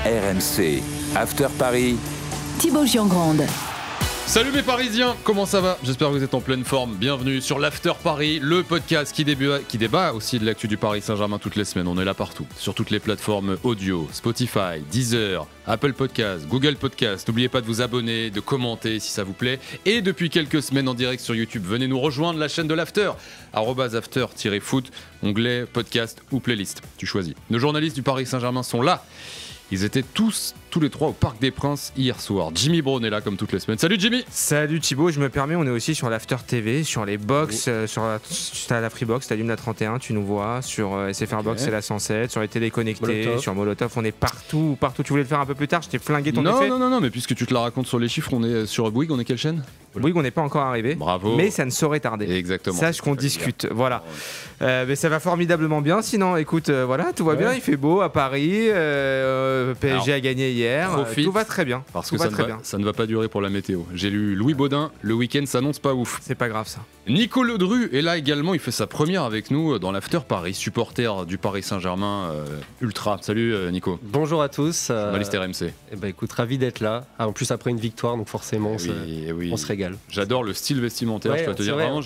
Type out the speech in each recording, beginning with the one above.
RMC, After Paris. Thibaut Giangrande. Salut mes Parisiens, comment ça va? J'espère que vous êtes en pleine forme. Bienvenue sur l'After Paris, le podcast qui débat aussi de l'actu du Paris Saint-Germain toutes les semaines. On est là partout, sur toutes les plateformes audio, Spotify, Deezer, Apple Podcast, Google Podcast. N'oubliez pas de vous abonner, de commenter si ça vous plaît. Et depuis quelques semaines en direct sur YouTube, venez nous rejoindre la chaîne de l'After, @after-foot, onglet podcast ou playlist. Tu choisis. Nos journalistes du Paris Saint-Germain sont là. Ils étaient tous les trois au Parc des Princes hier soir. Jimmy Brown est là comme toutes les semaines. Salut Jimmy. Salut Thibaut, je me permets, on est aussi sur l'After TV, sur les box, sur la Freebox, t'allumes la 31, tu nous vois, sur SFR Box c'est la 107, sur les téléconnectés, Molotov. Sur Molotov, on est partout. Tu voulais le faire un peu plus tard, je t'ai flingué ton effet. Non, mais puisque tu te la racontes sur les chiffres, on est sur Bouygues, on est quelle chaîne? Bouygues, on n'est pas encore arrivé. Bravo. Mais ça ne saurait tarder. Exactement. Sache qu'on discute, voilà. Mais ça va formidablement bien, sinon écoute, voilà, tout va bien, il fait beau à Paris, PSG a gagné hier, tout va très bien. Parce que ça ne va pas durer pour la météo. J'ai lu Louis Baudin, le week-end s'annonce pas ouf. C'est pas grave ça. Nico Ledru est là également, il fait sa première avec nous dans l'After Paris, supporter du Paris Saint-Germain ultra. Salut Nico. Bonjour à tous. Journaliste RMC. Écoute, ravi d'être là. En plus après une victoire, donc forcément on se régale. J'adore le style vestimentaire, je dois te dire. Vraiment,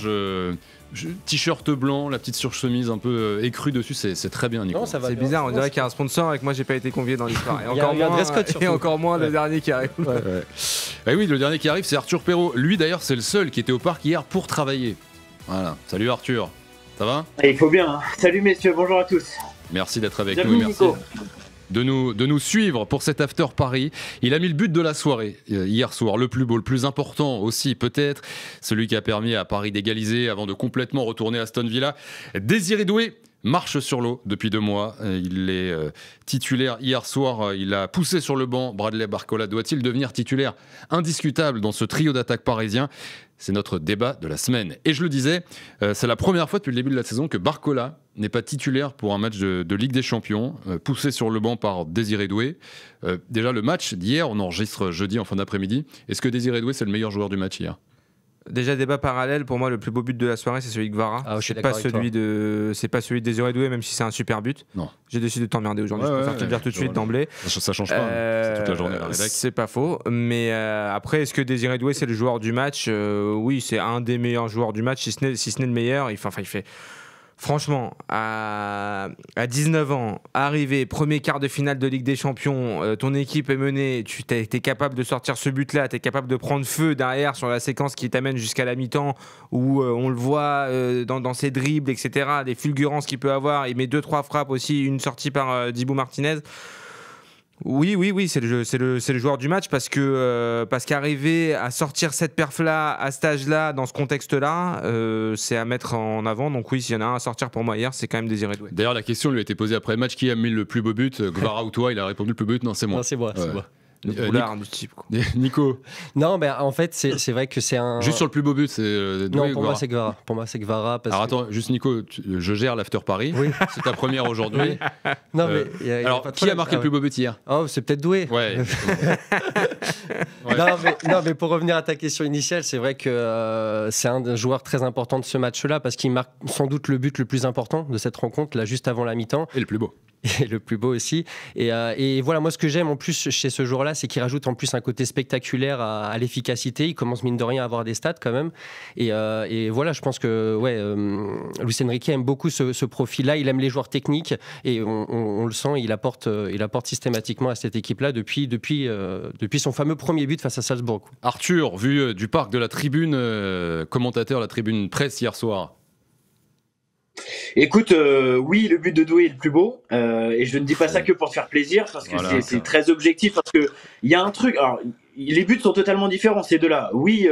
t-shirt blanc, la petite surchemise un peu écrue dessus, c'est très bien Nico. C'est bizarre, on dirait qu'il y a un sponsor avec moi j'ai pas été convié dans l'histoire. Et encore moins le dernier qui arrive. Et oui, le dernier qui arrive c'est Arthur Perrault. Lui d'ailleurs c'est le seul qui était au parc hier pour travailler. Voilà, salut Arthur, ça va? Il faut bien, hein. Salut messieurs, bonjour à tous. Merci d'être avec Bienvenue, nous et merci Nico. de nous suivre pour cet After Paris. Il a mis le but de la soirée hier soir, le plus beau, le plus important aussi peut-être, celui qui a permis à Paris d'égaliser avant de complètement retourner à Aston Villa. Désiré Doué marche sur l'eau depuis 2 mois. Il est titulaire hier soir. Il a poussé sur le banc Bradley Barcola. Doit-il devenir titulaire indiscutable dans ce trio d'attaque parisien? C'est notre débat de la semaine. Et je le disais, c'est la première fois depuis le début de la saison que Barcola n'est pas titulaire pour un match de Ligue des Champions, poussé sur le banc par Désiré Doué. Déjà, le match d'hier, on enregistre jeudi en fin d'après-midi. Est-ce que Désiré Doué, c'est le meilleur joueur du match hier? Déjà débat parallèle, pour moi le plus beau but de la soirée c'est celui de Kvara. C'est pas celui de Désiré Doué, même si c'est un super but. Non. J'ai décidé de t'emmerder aujourd'hui, je préfère te le dire tout de suite d'emblée. Ça change pas, c'est toute la journée la rédac. C'est pas faux, mais après est-ce que Désiré Doué c'est le joueur du match? Oui, c'est un des meilleurs joueurs du match, si ce n'est le meilleur. Il fait... Franchement, à 19 ans, arrivé, premier quart de finale de Ligue des Champions, ton équipe est menée, tu es capable de sortir ce but-là, tu es capable de prendre feu derrière sur la séquence qui t'amène jusqu'à la mi-temps, où on le voit dans ses dribbles, etc., les fulgurances qu'il peut avoir, il met 2-3 frappes aussi, une sortie par Dibou Martinez. Oui, c'est le joueur du match parce qu'arriver à sortir cette perf-là, à cet âge-là, dans ce contexte-là, c'est à mettre en avant. Donc oui, s'il y en a un à sortir pour moi hier, c'est quand même Désiré Doué. D'ailleurs, la question lui a été posée après le match, qui a mis le plus beau but, Kvara ou toi? Il a répondu le plus beau but. Non, c'est moi. Non, c'est moi. Le boulard du type, quoi. Nico. Non, mais en fait, c'est vrai que c'est un. Juste sur le plus beau but, c'est Doué. Non, pour moi, c'est Kvara. Alors attends, juste Nico, je gère l'After Paris. Oui. C'est ta première aujourd'hui. Non, mais alors, qui a marqué le plus beau but hier? Oh, c'est peut-être Doué. Ouais. Non, mais pour revenir à ta question initiale, c'est vrai que c'est un des joueurs très important de ce match-là parce qu'il marque sans doute le but le plus important de cette rencontre, là, juste avant la mi-temps. Et le plus beau. Et le plus beau aussi. Et voilà, moi ce que j'aime en plus chez ce joueur-là, c'est qu'il rajoute en plus un côté spectaculaire à l'efficacité. Il commence mine de rien à avoir des stats quand même. Et voilà, je pense que Luis Enrique aime beaucoup ce profil-là. Il aime les joueurs techniques et on le sent. Il apporte systématiquement à cette équipe-là depuis son fameux premier but face à Salzbourg. Arthur, vu du parc de la tribune, commentateur la tribune presse hier soir. Écoute, oui, le but de Doué est le plus beau, et je ne dis pas ça que pour te faire plaisir, parce que voilà, c'est très objectif, parce que il y a un truc. Alors, les buts sont totalement différents, ces deux-là. Oui,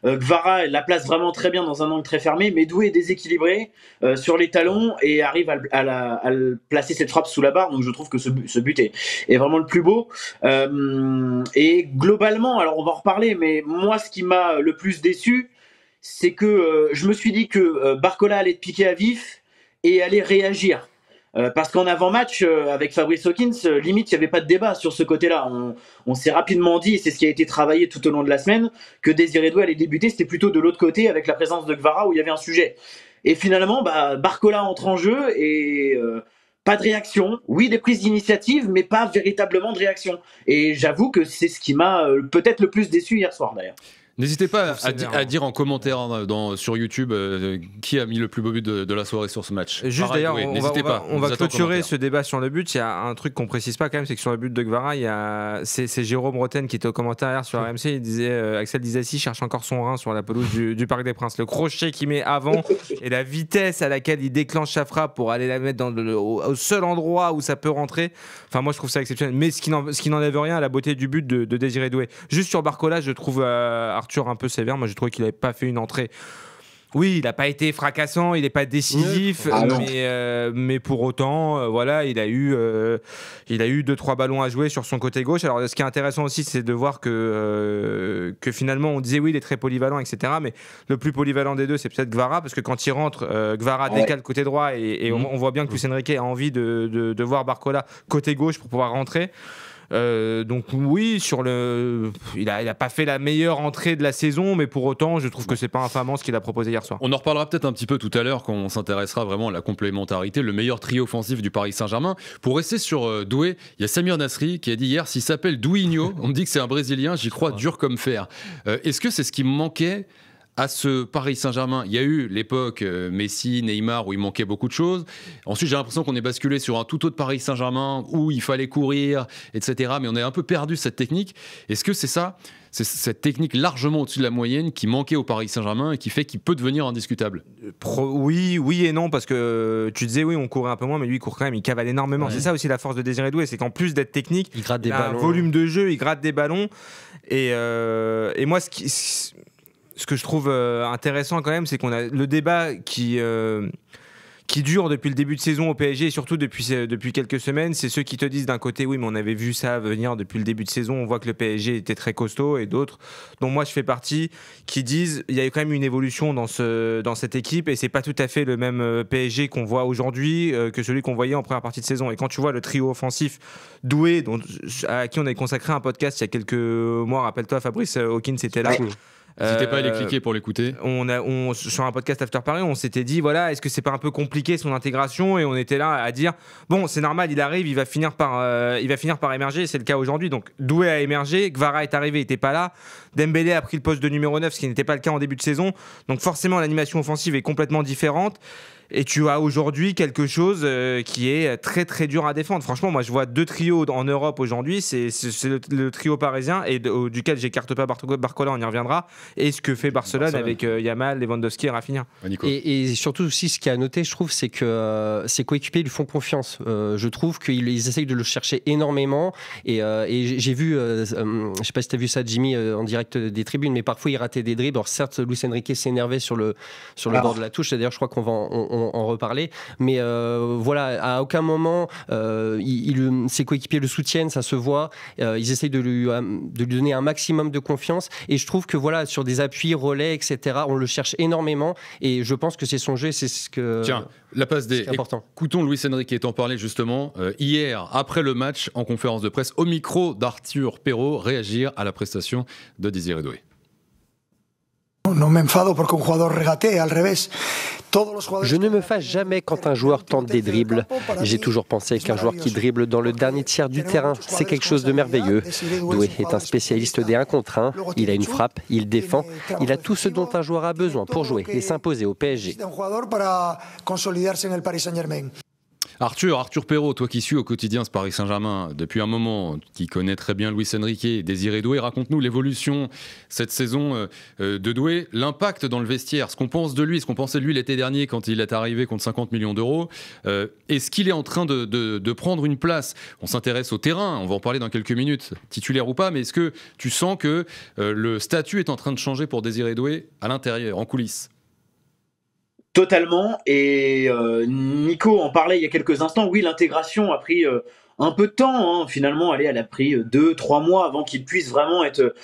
Kvara la place vraiment très bien dans un angle très fermé, mais Doué est déséquilibré sur les talons et arrive à placer cette frappe sous la barre. Donc je trouve que ce but est vraiment le plus beau. Et globalement, alors on va en reparler, mais moi, ce qui m'a le plus déçu, c'est que je me suis dit que Barcola allait te piquer à vif et allait réagir. Parce qu'en avant-match, avec Fabrice Hawkins, limite, il n'y avait pas de débat sur ce côté-là. On s'est rapidement dit, et c'est ce qui a été travaillé tout au long de la semaine, que Désiré Doué allait débuter. C'était plutôt de l'autre côté, avec la présence de Kvara, où il y avait un sujet. Et finalement, Barcola entre en jeu, et pas de réaction. Oui, des prises d'initiative, mais pas véritablement de réaction. Et j'avoue que c'est ce qui m'a peut-être le plus déçu hier soir d'ailleurs. N'hésitez pas à dire en commentaire sur YouTube qui a mis le plus beau but de la soirée sur ce match. Juste pareil, d'ailleurs, on va clôturer ce débat sur le but. Il y a un truc qu'on précise pas quand même, c'est que sur le but de Guevara, c'est Jérôme Roten qui était au commentaire sur RMC. Il disait, Axel Disasi cherche encore son rein sur la pelouse du Parc des Princes. Le crochet qu'il met avant et la vitesse à laquelle il déclenche sa frappe pour aller la mettre au seul endroit où ça peut rentrer. Enfin, moi je trouve ça exceptionnel. Mais ce qui n'enlève rien à la beauté du but de Désiré Doué. Juste sur Barcola, je trouve Arthur un peu sévère. Moi j'ai trouvé qu'il n'avait pas fait une entrée. Oui, il n'a pas été fracassant, il n'est pas décisif, mais pour autant, voilà, il a eu 2-3 ballons à jouer sur son côté gauche. Alors, ce qui est intéressant aussi, c'est de voir que finalement, on disait oui, il est très polyvalent, etc. Mais le plus polyvalent des deux, c'est peut-être Guevara, parce que quand il rentre, Guevara décale côté droit et on voit bien que Luis Enrique a envie de voir Barcola côté gauche pour pouvoir rentrer. Donc oui, il a pas fait la meilleure entrée de la saison, mais pour autant, je trouve que c'est pas infamant ce qu'il a proposé hier soir. On en reparlera peut-être un petit peu tout à l'heure quand on s'intéressera vraiment à la complémentarité, le meilleur trio offensif du Paris Saint-Germain. Pour rester sur Doué, il y a Samir Nasri qui a dit hier, s'il s'appelle Douinho, on me dit que c'est un Brésilien, j'y crois dur comme fer. Est-ce que c'est ce qui me manquait à ce Paris Saint-Germain? Il y a eu l'époque Messi, Neymar où il manquait beaucoup de choses. Ensuite, j'ai l'impression qu'on est basculé sur un tout autre Paris Saint-Germain où il fallait courir, etc. Mais on a un peu perdu cette technique. Est-ce que c'est ça, c'est cette technique largement au-dessus de la moyenne qui manquait au Paris Saint-Germain et qui fait qu'il peut devenir indiscutable? Oui et non, parce que tu disais oui, on courait un peu moins, mais lui il court quand même, il cavale énormément. Ouais. C'est ça aussi la force de Désiré Doué, c'est qu'en plus d'être technique, il gratte des ballons, un volume de jeu, il gratte des ballons. Et moi, ce que je trouve intéressant quand même, c'est qu'on a le débat qui dure depuis le début de saison au PSG et surtout depuis quelques semaines. C'est ceux qui te disent d'un côté oui, mais on avait vu ça venir depuis le début de saison, on voit que le PSG était très costaud, et d'autres dont moi je fais partie qui disent il y a quand même une évolution dans cette équipe et c'est pas tout à fait le même PSG qu'on voit aujourd'hui que celui qu'on voyait en première partie de saison. Et quand tu vois le trio offensif Doué, à qui on a consacré un podcast il y a quelques mois, rappelle-toi, Fabrice Hawkins était là. N'hésitez pas à aller cliquer pour l'écouter. Sur un podcast After Paris, on s'était dit voilà, est-ce que c'est pas un peu compliqué son intégration, et on était là à dire bon, c'est normal, il arrive, il va finir par émerger, c'est le cas aujourd'hui. Donc Doué a émergé, Guevara est arrivé, il était pas là, Dembélé a pris le poste de numéro 9, ce qui n'était pas le cas en début de saison. Donc forcément l'animation offensive est complètement différente. Et tu as aujourd'hui quelque chose qui est très très dur à défendre. Franchement, moi je vois deux trios en Europe aujourd'hui. C'est le trio parisien et duquel j'écarte pas Barcola, on y reviendra. Et ce que fait Barcelone avec Yamal, Lewandowski et Rafinha. Et surtout aussi, ce qui est à noter, je trouve, c'est que ses coéquipiers lui font confiance. Je trouve qu'ils essayent de le chercher énormément. Et j'ai vu, je sais pas si tu as vu ça, Jimmy, en direct des tribunes, mais parfois il ratait des dribbles. Alors certes, Luis Enrique s'énervait sur le bord de la touche. D'ailleurs, je crois qu'on va en reparler, mais voilà, à aucun moment ses coéquipiers le soutiennent, ça se voit, ils essayent de lui donner un maximum de confiance, et je trouve que voilà, sur des appuis, relais, etc., on le cherche énormément, et je pense que c'est son jeu, c'est ce que... Tiens, la passe des... Écoutons Luis Enrique en parler justement hier, après le match, en conférence de presse, au micro d'Arthur Perrault, réagir à la prestation de Désiré Doué. Je ne me fâche jamais quand un joueur tente des dribbles. J'ai toujours pensé qu'un joueur qui dribble dans le dernier tiers du terrain, c'est quelque chose de merveilleux. Doué est un spécialiste des 1 contre 1. Il a une frappe, il défend. Il a tout ce dont un joueur a besoin pour jouer et s'imposer au PSG. Arthur Perrault, toi qui suis au quotidien ce Paris Saint-Germain depuis un moment, qui connaît très bien Luis Enrique et Désiré Doué, raconte-nous l'évolution cette saison de Doué, l'impact dans le vestiaire, ce qu'on pense de lui, ce qu'on pensait de lui l'été dernier quand il est arrivé contre 50 millions d'euros. Est-ce qu'il est en train de prendre une place? On s'intéresse au terrain, on va en parler dans quelques minutes, titulaire ou pas, mais est-ce que tu sens que le statut est en train de changer pour Désiré Doué à l'intérieur, en coulisses? Totalement, et Nico en parlait il y a quelques instants. Oui, l'intégration a pris un peu de temps, hein. Finalement, elle a pris 2-3 mois avant qu'il puisse vraiment être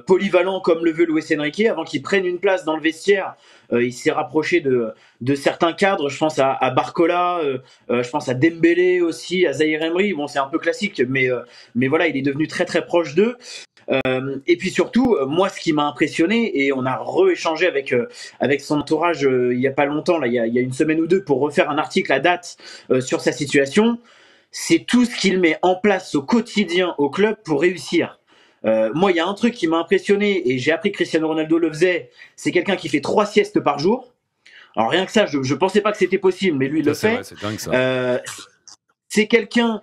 polyvalent comme le veut Luis Enrique, avant qu'il prenne une place dans le vestiaire. Il s'est rapproché de certains cadres, je pense à Barcola, je pense à Dembélé aussi, à Zahir Emery. Bon, c'est un peu classique, mais voilà, il est devenu très très proche d'eux. Et puis surtout, moi, ce qui m'a impressionné, et on a rééchangé avec son entourage il y a pas longtemps, là, il y a une semaine ou deux, pour refaire un article à date sur sa situation, c'est tout ce qu'il met en place au quotidien au club pour réussir. Moi, il y a un truc qui m'a impressionné, et j'ai appris que Cristiano Ronaldo le faisait, c'est quelqu'un qui fait 3 siestes par jour. Alors rien que ça, je pensais pas que c'était possible, mais lui, il le fait. Vrai, c'est dingue, ça. C'est quelqu'un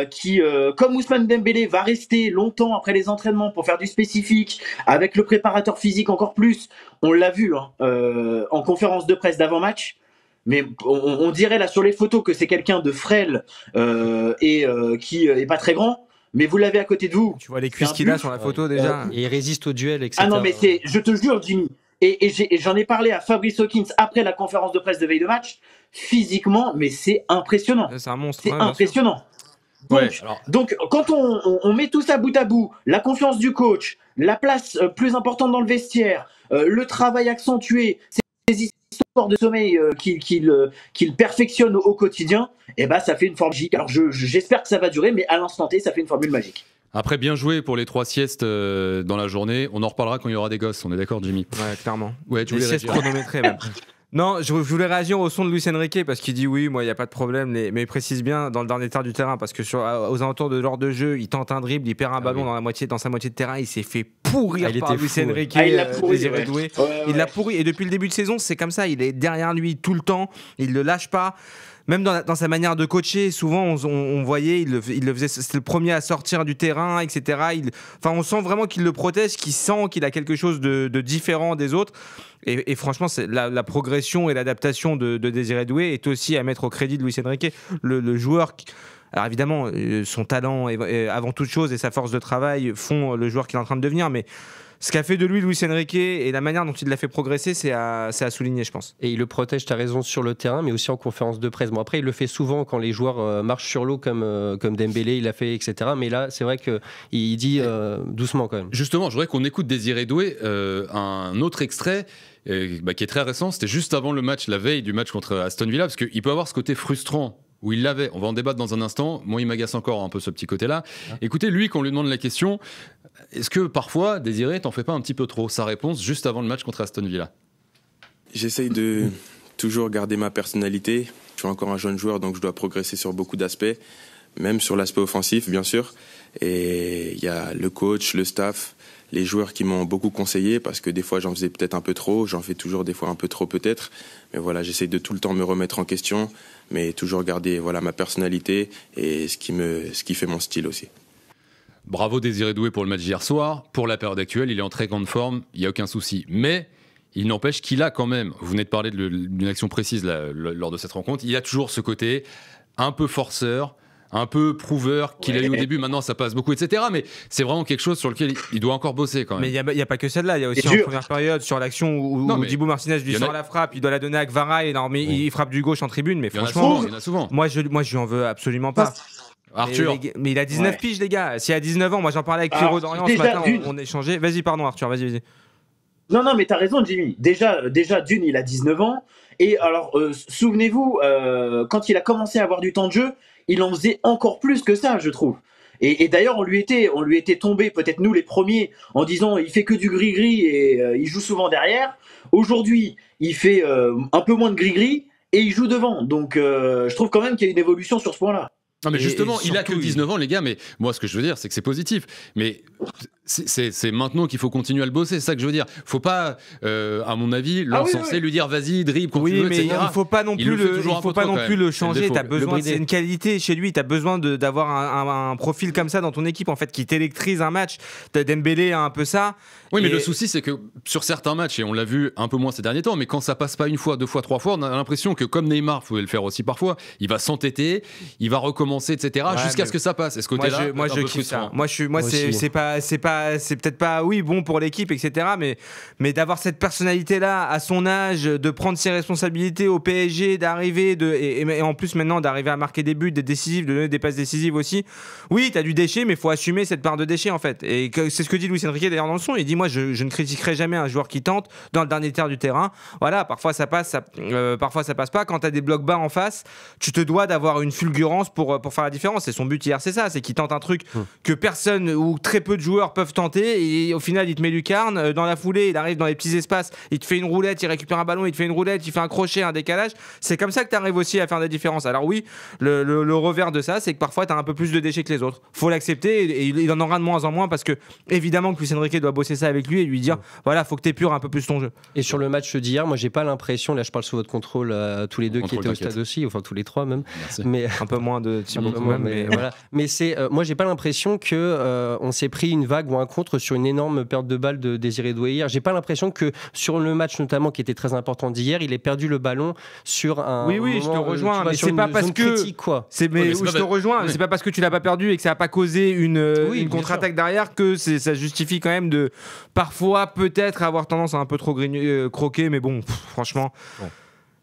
qui, comme Ousmane Dembélé, va rester longtemps après les entraînements pour faire du spécifique, avec le préparateur physique encore plus. On l'a vu en conférence de presse d'avant-match, mais on dirait là sur les photos que c'est quelqu'un de frêle et qui est pas très grand. Mais vous l'avez à côté de vous. Tu vois les cuisses qu'il a sur la photo déjà. Et il résiste au duel, etc. Ah non, mais je te jure, Jimmy. Et j'en ai parlé à Fabrice Hawkins après la conférence de presse de veille de match. Physiquement, mais c'est impressionnant. C'est un monstre. C'est impressionnant. Donc, quand on met tout ça bout à bout, la confiance du coach, la place plus importante dans le vestiaire, le travail accentué, ces histoires de sommeil qu'il perfectionne au quotidien, et ben ça fait une formule magique. Alors j'espère que ça va durer, mais à l'instant T, ça fait une formule magique. Après, bien joué pour les 3 siestes dans la journée. On en reparlera quand il y aura des gosses. On est d'accord, Jimmy? Ouais, clairement. Ouais, tu les voulais siestes chronométrées même. Non, je voulais réagir au son de Luis Enrique parce qu'il dit oui, moi il n'y a pas de problème, mais il précise bien dans le dernier tiers du terrain parce que aux alentours de l'heure de jeu, il tente un dribble, il perd un ballon dans sa moitié de terrain, il s'est fait pourrir par Luis Enrique, Désiré Doué. Il l'a pourri et depuis le début de saison, c'est comme ça, il est derrière lui tout le temps, il le lâche pas. Même dans sa manière de coacher, souvent on voyait, il le faisait, c'était le premier à sortir du terrain, etc. On sent vraiment qu'il le protège, qu'il sent qu'il a quelque chose de différent des autres. Et franchement, c'est la progression et l'adaptation de Désiré Doué est aussi à mettre au crédit de Luis Enrique. Le joueur, alors évidemment, son talent avant toute chose et sa force de travail font le joueur qu'il est en train de devenir, mais ce qu'a fait de lui Luis Enrique et la manière dont il l'a fait progresser, c'est à souligner, je pense. Et il le protège, tu as raison, sur le terrain, mais aussi en conférence de presse. Bon, après, il le fait souvent quand les joueurs marchent sur l'eau, comme Dembélé, il l'a fait, etc. Mais là, c'est vrai qu'il dit doucement quand même. Justement, je voudrais qu'on écoute Désiré Doué, un autre extrait qui est très récent. C'était juste avant le match, la veille du match contre Aston Villa, parce qu'il peut avoir ce côté frustrant où il l'avait. On va en débattre dans un instant. Moi, il m'agace encore un peu ce petit côté-là. Écoutez, lui, quand on lui demande la question, est-ce que parfois, Désiré, t'en fais pas un petit peu trop? Sa réponse, juste avant le match contre Aston Villa. J'essaye de toujours garder ma personnalité. Je suis encore un jeune joueur, donc je dois progresser sur beaucoup d'aspects, même sur l'aspect offensif, bien sûr. Et il y a le coach, le staff, les joueurs qui m'ont beaucoup conseillé, parce que des fois, j'en faisais peut-être un peu trop. J'en fais toujours des fois un peu trop, peut-être. Mais voilà, j'essaye de tout le temps me remettre en question, mais toujours garder ma personnalité et ce qui fait mon style aussi. Bravo Désiré Doué pour le match d'hier soir. Pour la période actuelle, il est en très grande forme, il n'y a aucun souci. Mais il n'empêche qu'il a quand même, vous venez de parler d'une action précise lors de cette rencontre, il a toujours ce côté un peu forceur, un peu prouveur qu'il a eu au début. Maintenant, ça passe beaucoup, etc. Mais c'est vraiment quelque chose sur lequel il doit encore bosser quand même. Mais il n'y a pas que celle-là. Il y a aussi en première période sur l'action où Dibou Martinez lui sort la frappe, il doit la donner à Kvara et il frappe du gauche en tribune. Mais franchement, il y en a souvent. Moi, je lui en veux absolument pas. Arthur. Mais il a 19 piges, les gars. S'il a 19 ans, moi j'en parlais avec Pierrot d'Orient ce matin, on échangeait. Vas-y, pardon, Arthur, vas-y. Non, mais t'as raison, Jimmy. Déjà, d'une, il a 19 ans. Et alors, souvenez-vous, quand il a commencé à avoir du temps de jeu, il en faisait encore plus que ça, je trouve. Et d'ailleurs, on lui était tombé, peut-être nous les premiers, en disant il fait que du gris-gris et il joue souvent derrière. Aujourd'hui, il fait un peu moins de gris-gris et il joue devant. Donc, je trouve quand même qu'il y a une évolution sur ce point-là. Non mais justement, il a que 19 ans les gars, mais moi ce que je veux dire c'est que c'est positif, mais c'est maintenant qu'il faut continuer à le bosser, c'est ça que je veux dire. Faut pas, à mon avis, l'encenser, lui dire vas-y, dribble quand tu veux, etc. Il faut pas non plus le changer, t'as besoin, c'est une qualité chez lui, t'as besoin d'avoir un profil comme ça dans ton équipe en fait, qui t'électrise un match. Dembélé a un peu ça. Oui, mais le souci c'est que sur certains matchs, et on l'a vu un peu moins ces derniers temps, mais quand ça passe pas une fois, 2 fois, 3 fois, on a l'impression que comme Neymar, faut le faire aussi parfois, il va s'entêter, il va recommencer, etc. jusqu'à ce que ça passe. Est-ce côté-là, moi je kiffe ça. Moi c'est peut-être pas bon pour l'équipe, etc. Mais d'avoir cette personnalité-là à son âge, de prendre ses responsabilités au PSG, d'arriver et en plus maintenant d'arriver à marquer des buts, d'être décisif, de donner des passes décisives aussi. Oui, t'as du déchet, mais faut assumer cette part de déchet en fait. Et c'est ce que dit Luis Enrique d'ailleurs dans le son. Il dit moi je ne critiquerai jamais un joueur qui tente dans le dernier tiers du terrain. Voilà, parfois ça passe, parfois ça passe pas. Quand t'as des blocs bas en face, tu te dois d'avoir une fulgurance pour faire la différence. Et son but hier, c'est ça, c'est qu'il tente un truc que personne ou très peu de joueurs peuvent peuvent tenter et au final il te met lucarne, dans la foulée il arrive dans les petits espaces, il te fait une roulette, il récupère un ballon, il te fait une roulette, il fait un crochet, un décalage. C'est comme ça que tu arrives aussi à faire des différences. Alors oui, le revers de ça, c'est que parfois tu as un peu plus de déchets que les autres. Faut l'accepter et il en aura de moins en moins parce que évidemment que Luis Enrique doit bosser ça avec lui et lui dire voilà, faut que tu épures un peu plus ton jeu. Et sur le match d'hier, moi j'ai pas l'impression, là je parle sous votre contrôle, tous les deux qui étaient au stade aussi, enfin tous les trois même. Mais un peu moins de Thibaut quand même, mais voilà. Mais c'est moi j'ai pas l'impression que on s'est pris une vague ou un contre sur une énorme perte de balle de Désiré Doué hier. J'ai pas l'impression que sur le match notamment qui était très important d'hier, il ait perdu le ballon sur un oui, je te rejoins, mais c'est pas parce que critique, quoi. je te rejoins, c'est pas parce que tu l'as pas perdu et que ça a pas causé une contre-attaque derrière que ça justifie quand même de parfois peut-être avoir tendance à un peu trop croquer, mais bon, franchement,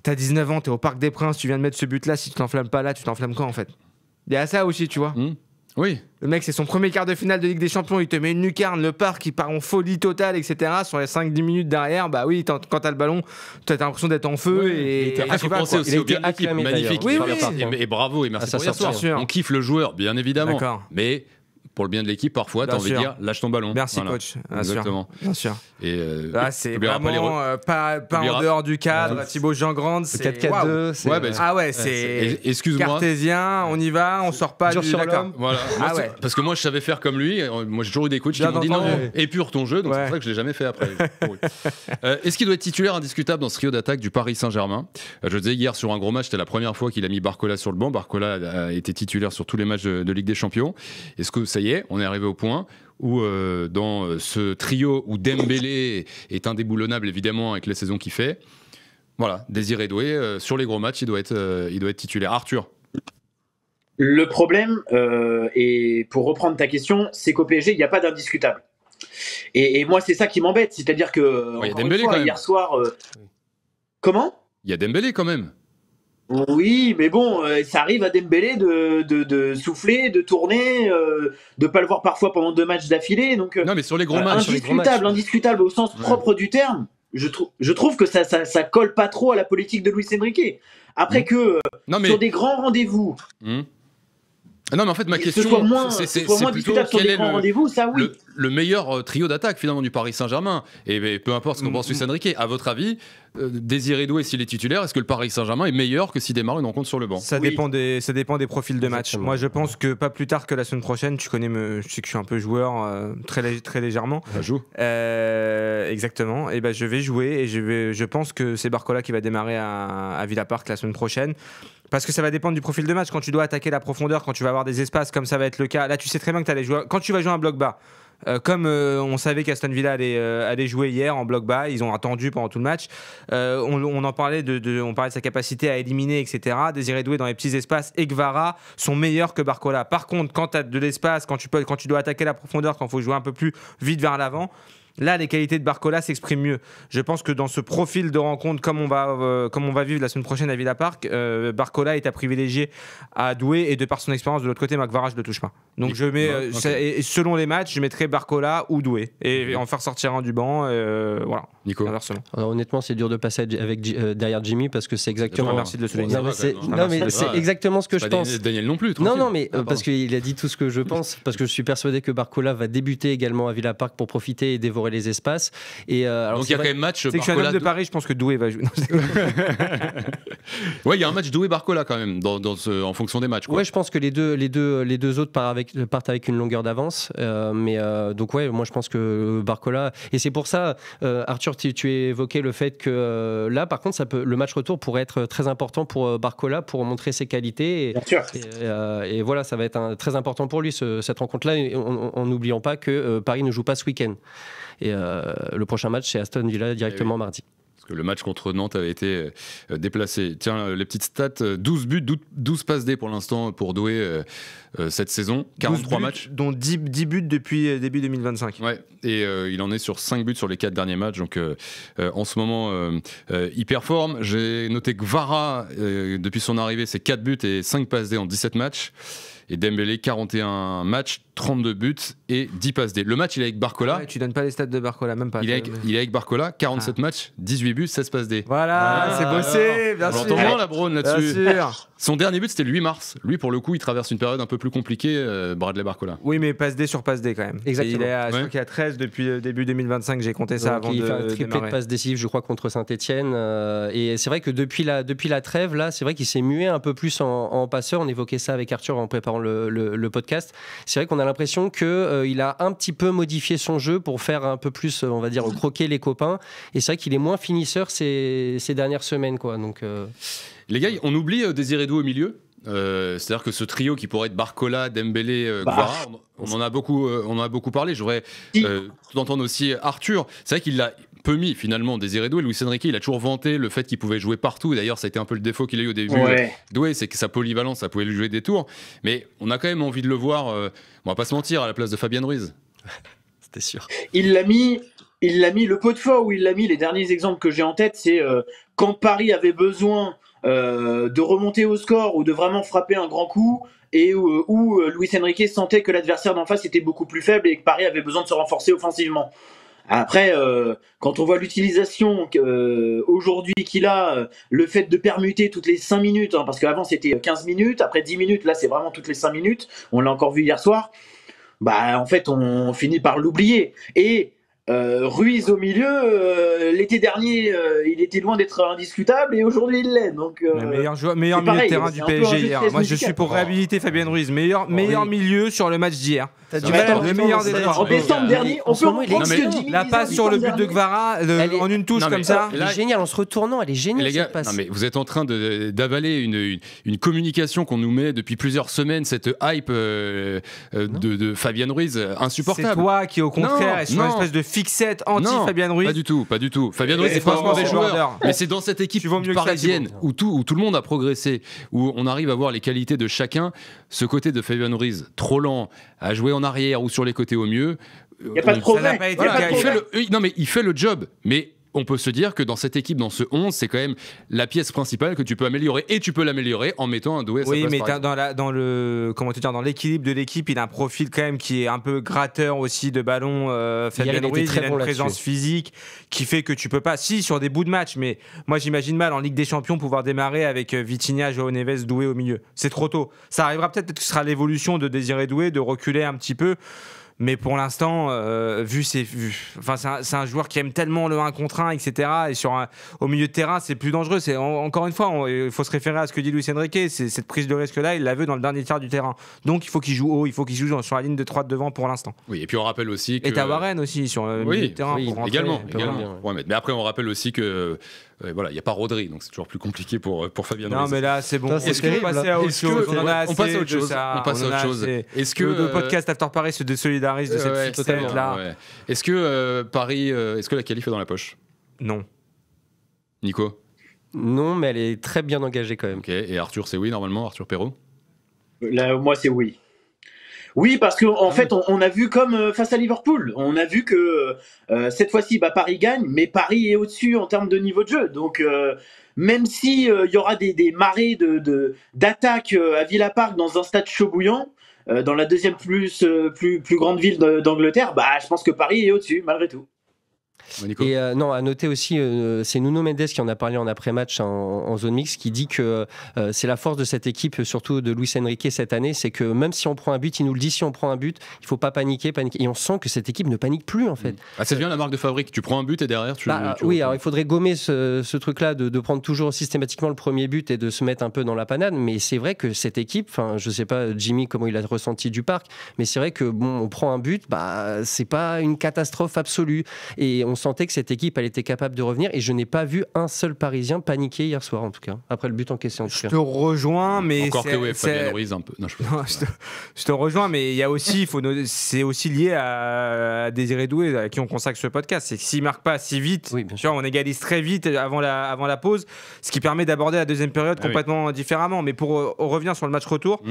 t'as 19 ans, t'es au Parc des Princes, tu viens de mettre ce but là, si tu t'enflammes pas là, tu t'enflammes quand en fait? Il y a ça aussi, tu vois. Oui. Le mec, c'est son premier quart de finale de Ligue des Champions, il te met une lucarne, le parc, il part en folie totale, etc. Sur les 5-10 minutes derrière, bah oui, quand t'as le ballon, t'as l'impression d'être en feu. Et il faut penser aussi au bien de l'équipe, magnifique. Et bravo, et merci pour hier soir. On kiffe le joueur, bien évidemment. D'accord. Mais pour le bien de l'équipe, parfois, t'as envie de dire lâche ton ballon. Merci, coach. Exactement. Bien sûr. Et là, c'est vraiment pas en dehors du cadre. Thibaut Jean-Grande, c'est 4-4-2. Ouais. C'est excuse-moi. Cartésien, on y va, on sort pas du d'accord. Voilà. Parce que moi, je savais faire comme lui. Moi, j'ai toujours eu des coachs qui m'ont dit non, épure ton jeu. Donc c'est pour ça que je l'ai jamais fait après. Est-ce qu'il doit être titulaire indiscutable dans ce trio d'attaque du Paris Saint-Germain? Je disais hier sur un gros match, c'était la première fois qu'il a mis Barcola sur le banc. Barcola a été titulaire sur tous les matchs de Ligue des Champions. Est-ce que ça y est, on est arrivé au point où dans ce trio où Dembélé est indéboulonnable évidemment avec les saisons qu'il fait, voilà, Désiré Doué sur les gros matchs il doit être titulaire. Arthur. Le problème, et pour reprendre ta question, c'est qu'au PSG il n'y a pas d'indiscutable. Et moi c'est ça qui m'embête, c'est-à-dire que il y a Dembélé quand même. Hier soir, comment? Il y a Dembélé quand même. Oui, mais bon, ça arrive à Dembélé de souffler, de tourner, de pas le voir parfois pendant 2 matchs d'affilée. Donc, non, mais sur les gros matchs, indiscutable au sens propre du terme. Je trouve que ça colle pas trop à la politique de Luis Enrique. Après que sur des grands rendez-vous. Non, mais en fait, ma question, c'est plutôt quel est le meilleur trio d'attaque finalement du Paris Saint-Germain. Et peu importe ce qu'en pense Luis Enrique, à votre avis, Désiré Doué, s'il est titulaire, est-ce que le Paris Saint-Germain est meilleur que s'il démarre une rencontre sur le banc? Ça dépend des profils de match. Moi, je pense que pas plus tard que la semaine prochaine, je sais que je suis un peu joueur très légèrement. Ça joue. Exactement. Et je vais jouer et je pense que c'est Barcola qui va démarrer à Villa Park la semaine prochaine. Parce que ça va dépendre du profil de match. Quand tu dois attaquer la profondeur, quand tu vas avoir des espaces comme ça va être le cas, là tu sais très bien que tu allais jouer. Quand tu vas jouer un bloc bas, comme on savait qu'Aston Villa allait jouer hier en bloc bas, ils ont attendu pendant tout le match. On en parlait on parlait de sa capacité à éliminer, etc. Désiré Doué dans les petits espaces et Guevara sont meilleurs que Barcola. Par contre, quand tu as de l'espace, quand tu dois attaquer la profondeur, quand il faut jouer un peu plus vite vers l'avant, là, les qualités de Barcola s'expriment mieux. Je pense que dans ce profil de rencontre, comme on va vivre la semaine prochaine à Villa Park, Barcola est à privilégier à Doué et de par son expérience de l'autre côté, Guevara, je ne le touche pas. Donc je mets, selon les matchs, je mettrai Barcola ou Doué et en faire sortir un du banc. Voilà. Nico. Inversement. Alors, honnêtement, c'est dur de passer derrière Jimmy parce que c'est exactement. Merci de le souligner. C'est exactement ce que je pense. Daniel non plus. Non, mais parce qu'il a dit tout ce que je pense. Parce que je suis persuadé que Barcola va débuter également à Villa Park pour profiter et dévorer les espaces. Alors, donc il y a quand même match. C'est que je suis un homme de Paris, je pense que Doué va jouer. Ouais, il y a un match Doué-Barcola quand même en fonction des matchs. Ouais, je pense que les deux autres partent avec une longueur d'avance. Donc ouais, moi je pense que Barcola. Et c'est pour ça, Arthur, tu évoquais le fait que là, par contre, le match retour pourrait être très important pour Barcola pour montrer ses qualités. Et voilà, ça va être très important pour lui cette rencontre-là, en n'oubliant pas que Paris ne joue pas ce week-end. Et le prochain match, c'est Aston Villa directement mardi. Parce que le match contre Nantes avait été déplacé. Tiens, les petites stats, 12 buts, 12 passes D pour l'instant pour Doué cette saison, 43 matchs. Dont 10 buts depuis début 2025. Ouais, et il en est sur 5 buts sur les 4 derniers matchs. Donc en ce moment, il performe. J'ai noté que Guevara, depuis son arrivée, c'est 4 buts et 5 passes D en 17 matchs. Et Dembélé, 41 matchs, 32 buts et 10 passes D. Le match, il est avec Barcola. Ouais, tu donnes pas les stats de Barcola, même pas. Il est avec Barcola, 47 matchs, 18 buts, 16 passes D. Voilà, c'est bossé, bien sûr. On l'entend bien, la Braun, là-dessus. Bien sûr. Son dernier but, c'était le 8 mars. Lui, pour le coup, il traverse une période un peu plus compliquée, Bradley Barcola. Oui, mais passe D sur passe D quand même. Exactement. Je crois qu'il y a 13 depuis début 2025, j'ai compté ça Donc, avant il de fait un triplé démarrer. de passes décisives, je crois, contre Saint-Etienne. Et c'est vrai que depuis la trêve, là, c'est vrai qu'il s'est mué un peu plus en passeur. On évoquait ça avec Arthur en préparant le podcast. C'est vrai qu'on a l'impression qu'il a un petit peu modifié son jeu pour faire un peu plus, on va dire, croquer les copains. Et c'est vrai qu'il est moins finisseur ces dernières semaines, quoi. Donc, Les gars, on oublie Désiré Doué au milieu. C'est-à-dire que ce trio qui pourrait être Barcola, Dembélé, Guevara, on en a beaucoup parlé. J'aurais d'entendre aussi Arthur. C'est vrai qu'il l'a peu mis finalement Désiré Doué. Luis Enrique, il a toujours vanté le fait qu'il pouvait jouer partout. D'ailleurs, ça a été un peu le défaut qu'il a eu au début. Doué, c'est que sa polyvalence, ça pouvait lui jouer des tours. Mais on a quand même envie de le voir, on va pas se mentir, à la place de Fabien Ruiz. c'était sûr. Il l'a mis le pot de fois où il l'a mis. Les derniers exemples que j'ai en tête, c'est quand Paris avait besoin de remonter au score ou de vraiment frapper un grand coup, et où Luis Enrique sentait que l'adversaire d'en face était beaucoup plus faible et que Paris avait besoin de se renforcer offensivement. Après, quand on voit l'utilisation aujourd'hui qu'il a, le fait de permuter toutes les 5 minutes, parce qu'avant c'était 15 minutes, après 10 minutes, là c'est vraiment toutes les 5 minutes, on l'a encore vu hier soir, en fait on finit par l'oublier. Et Ruiz au milieu, l'été dernier, il était loin d'être indiscutable et aujourd'hui il l'est. Donc, meilleur milieu de terrain du PSG hier. Moi je suis pour réhabiliter Fabien Ruiz, meilleur milieu sur le match d'hier. Le meilleur des trois. En décembre dernier, on peut la passe sur le but de Guevara en une touche comme ça. Elle est géniale, en se retournant, elle est géniale. Les gars, mais vous êtes en train d'avaler une communication qu'on nous met depuis plusieurs semaines, cette hype de Fabien Ruiz insupportable. C'est toi qui au contraire est sur une espèce de fixette anti-Fabien Ruiz. Pas du tout. Fabien Ruiz, c'est pas un mauvais joueur. Mais c'est dans cette équipe parisienne où tout le monde a progressé, où on arrive à voir les qualités de chacun. Ce côté de Fabien Ruiz, trop lent, à jouer en arrière ou sur les côtés au mieux. Il n'y a pas de progrès. Il fait le job. Mais on peut se dire que dans cette équipe, dans ce 11, c'est quand même la pièce principale que tu peux améliorer, et tu peux l'améliorer en mettant un Doué à sa place. Oui, mais dans l'équilibre de l'équipe, il a un profil quand même qui est un peu gratteur aussi de ballon. Fabien Ruiz, il a une présence physique qui fait que tu peux pas, sur des bouts de match, mais moi j'imagine mal en Ligue des Champions pouvoir démarrer avec Vitinha, João Neves, Doué au milieu. C'est trop tôt. Ça arrivera peut-être que ce sera l'évolution de Désiré Doué, de reculer un petit peu. Mais pour l'instant, c'est un joueur qui aime tellement le 1 contre 1, etc. Et au milieu de terrain, c'est plus dangereux. Encore une fois, il faut se référer à ce que dit Luis Enrique. C'est cette prise de risque-là, il la veut dans le dernier tiers du terrain. Donc il faut qu'il joue haut, il faut qu'il joue sur la ligne de 3 de devant pour l'instant. Oui, et puis on rappelle aussi que... Et t'as Warren aussi sur le milieu de terrain. Pour rentrer, également. Mais après, on rappelle aussi que... il n'y a pas Rodri, donc c'est toujours plus compliqué pour Fabien Ruiz. Non, mais là, c'est bon. Est-ce qu'on passe à autre chose? On passe à autre chose. Est-ce que le podcast After Paris se désolidarise de cette fixette-là? Est-ce que Paris, est-ce que la qualif est dans la poche? Non. Nico? Non, mais elle est très bien engagée quand même. Ok, et Arthur, c'est oui normalement, Arthur Perrault? Là, moi, c'est oui. Oui, parce qu'en fait, on a vu comme face à Liverpool, on a vu que cette fois-ci, Paris gagne, mais Paris est au-dessus en termes de niveau de jeu. Donc, même si y aura des marées d'attaques à Villa Park dans un stade chaud bouillant, dans la deuxième plus grande ville d'Angleterre, je pense que Paris est au-dessus, malgré tout. Et à noter aussi, c'est Nuno Mendes qui en a parlé en après-match en zone mixte, qui dit que c'est la force de cette équipe, surtout de Luis Enrique cette année, c'est que même si on prend un but, il nous le dit, si on prend un but, il ne faut pas paniquer. Et on sent que cette équipe ne panique plus en fait. C'est bien la marque de fabrique, tu prends un but et derrière tu oui, alors il faudrait gommer ce truc-là de prendre toujours systématiquement le premier but et de se mettre un peu dans la panade, mais c'est vrai que cette équipe, je ne sais pas Jimmy comment il a ressenti du parc, mais c'est vrai que on prend un but, c'est pas une catastrophe absolue, et on sentait que cette équipe elle était capable de revenir, et je n'ai pas vu un seul Parisien paniquer hier soir en tout cas, après le but en question. Je te rejoins, mais encore que Fabien Ruiz un peu. Je te rejoins, mais il y a aussi, c'est aussi lié à Désiré Doué à qui on consacre ce podcast, c'est que s'il marque pas si vite, on égalise très vite avant la pause, ce qui permet d'aborder la deuxième période complètement différemment. Mais pour revenir sur le match retour,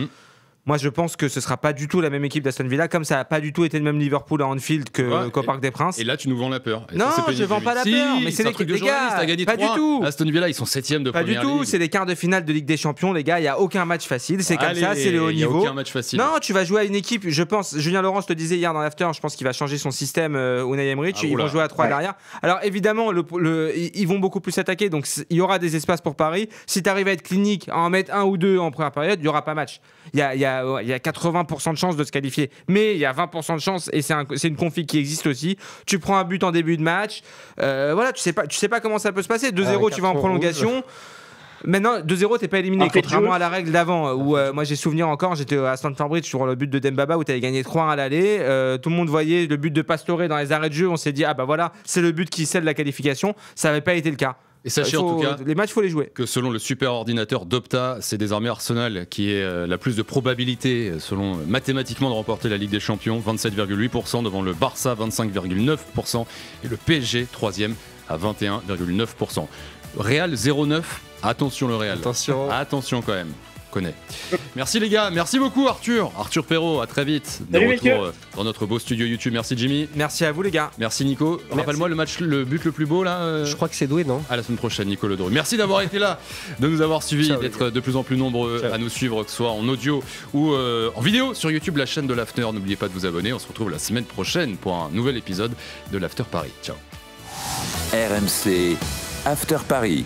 Moi, je pense que ce sera pas du tout la même équipe d'Aston Villa, comme ça n'a pas du tout été le même Liverpool à Anfield qu'au Parc des Princes. Et là, tu nous vends la peur. Non, je vends pas la peur, mais c'est les gars, t'as gagné pas 3. du tout. Aston Villa, ils sont 7e de pas première du tout. ligue. C'est les quarts de finale de Ligue des Champions, les gars. Il y a aucun match facile. C'est comme ça, c'est le haut niveau. Il y a aucun match facile. Non, tu vas jouer à une équipe. Je pense. Julien Laurence le disait hier dans l'after. Je pense qu'il va changer son système. Unai Emery. Ils vont jouer à 3 derrière. Alors évidemment, ils vont beaucoup plus attaquer. Donc il y aura des espaces pour Paris. Si tu arrives à être clinique, à en mettre 1 ou 2 en première période, il y aura pas match. Il y a 80% de chances de se qualifier, mais il y a 20% de chances et c'est une config qui existe aussi. Tu prends un but en début de match, voilà, tu sais pas comment ça peut se passer. 2-0, tu vas en prolongation. Maintenant, 2-0, t'es pas éliminé, contrairement à la règle d'avant où moi j'ai souvenir encore, j'étais à Stamford Bridge sur le but de Dembaba où t'avais gagné 3-1 à l'aller. Tout le monde voyait le but de Pastore dans les arrêts de jeu. On s'est dit, ah bah voilà, c'est le but qui scelle la qualification. Ça n'avait pas été le cas. Et sachez en tout cas, les matchs, il faut les jouer. Que selon le super ordinateur d'Opta, c'est désormais Arsenal qui est la plus de probabilité, selon mathématiquement, de remporter la Ligue des Champions, 27,8% devant le Barça, 25,9%, et le PSG, 3e, à 21,9%. Real 0,9%. Attention le Real. Attention quand même. Connaît. Merci les gars, merci beaucoup Arthur Perrault, à très vite. De retour dans notre beau studio YouTube. Merci Jimmy. Merci à vous les gars. Merci Nico. Rappelle-moi le but le plus beau là. Je crois que c'est Doué, non? À la semaine prochaine, Nico Ledru. Merci d'avoir été là, de nous avoir suivis, d'être de plus en plus nombreux à nous suivre, que ce soit en audio ou en vidéo sur YouTube, la chaîne de l'After. N'oubliez pas de vous abonner. On se retrouve la semaine prochaine pour un nouvel épisode de l'After Paris. Ciao. RMC After Paris.